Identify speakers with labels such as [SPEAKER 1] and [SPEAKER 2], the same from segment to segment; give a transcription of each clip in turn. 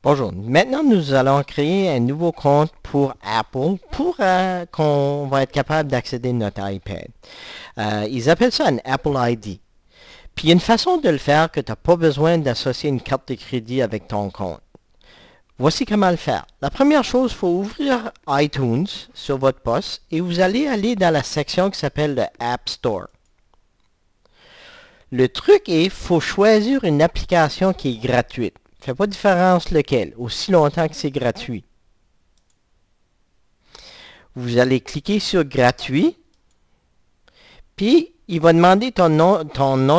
[SPEAKER 1] Bonjour. Maintenant, nous allons créer un nouveau compte pour Apple pour qu'on va être capable d'accéder à notre iPad. Ils appellent ça un Apple ID. Puis il y a une façon de le faire que tu n'as pas besoin d'associer une carte de crédit avec ton compte. Voici comment le faire. La première chose, il faut ouvrir iTunes sur votre poste et vous allez aller dans la section qui s'appelle le App Store. Le truc est, il faut choisir une application qui est gratuite. Fait pas de différence lequel, aussi longtemps que c'est gratuit. Vous allez cliquer sur gratuit, puis il va demander ton nom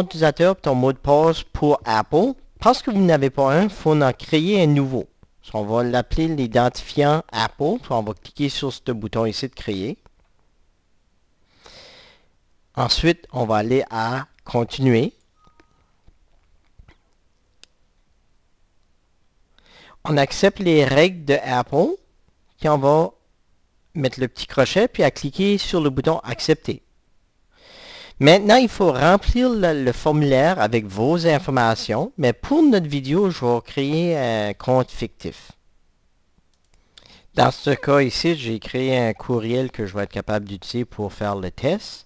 [SPEAKER 1] d'utilisateur et ton mot de passe pour Apple. Parce que vous n'avez pas un, il faut en créer un nouveau. On va l'appeler l'identifiant Apple. On va cliquer sur ce bouton ici de créer. Ensuite, on va aller à continuer. On accepte les règles de Apple. Puis on va mettre le petit crochet puis à cliquer sur le bouton accepter. Maintenant, il faut remplir le formulaire avec vos informations, mais pour notre vidéo, je vais créer un compte fictif. Dans ce cas ici, j'ai créé un courriel que je vais être capable d'utiliser pour faire le test.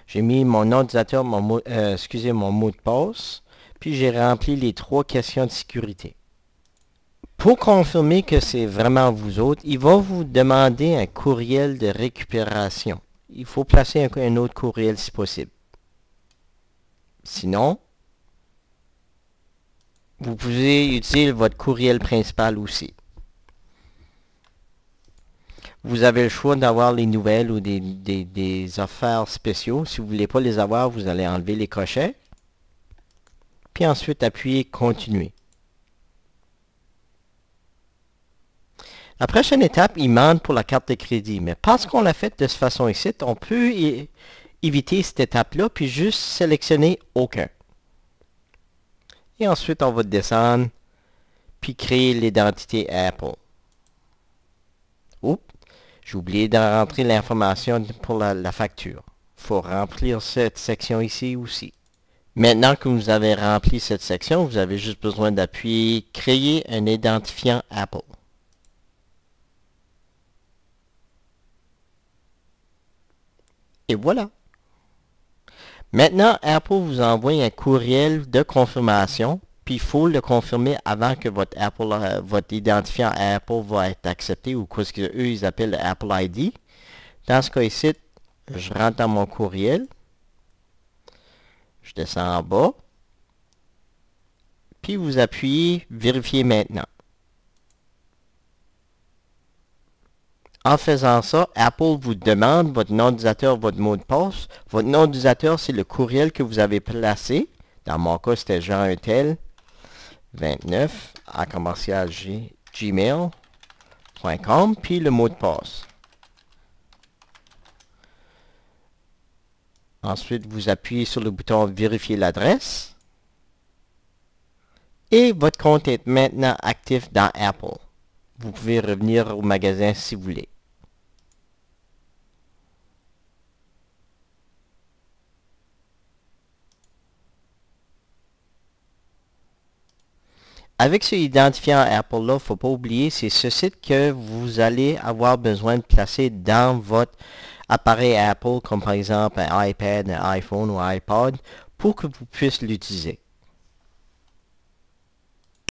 [SPEAKER 1] J'ai mis mon nom d'utilisateur, mon mot de passe, puis j'ai rempli les 3 questions de sécurité. Pour confirmer que c'est vraiment vous autres, il va vous demander un courriel de récupération. Il faut placer un autre courriel si possible. Sinon, vous pouvez utiliser votre courriel principal aussi. Vous avez le choix d'avoir les nouvelles ou des affaires spéciaux. Si vous ne voulez pas les avoir, vous allez enlever les crochets. Puis ensuite, appuyer Continuer. La prochaine étape, il demande pour la carte de crédit. Mais parce qu'on l'a fait de cette façon ici, on peut éviter cette étape-là, puis juste sélectionner aucun. Et ensuite, on va descendre, puis créer l'identité Apple. Oups, j'ai oublié de rentrer l'information pour la facture. Il faut remplir cette section ici aussi. Maintenant que vous avez rempli cette section, vous avez juste besoin d'appuyer Créer un identifiant Apple. Et voilà. Maintenant, Apple vous envoie un courriel de confirmation, puis il faut le confirmer avant que votre identifiant Apple va être accepté, ou ce qu'eux ils appellent le Apple ID. Dans ce cas ici, je rentre dans mon courriel, je descends en bas, puis vous appuyez Vérifier maintenant. En faisant ça, Apple vous demande votre nom d'utilisateur, votre mot de passe. Votre nom d'utilisateur, c'est le courriel que vous avez placé. Dans mon cas, c'était jeanuntel@gmail.com, puis le mot de passe. Ensuite, vous appuyez sur le bouton Vérifier l'adresse. Et votre compte est maintenant actif dans Apple. Vous pouvez revenir au magasin si vous voulez. Avec ce identifiant Apple-là, il ne faut pas oublier, c'est ce site que vous allez avoir besoin de placer dans votre appareil Apple, comme par exemple un iPad, un iPhone ou un iPod, pour que vous puissiez l'utiliser.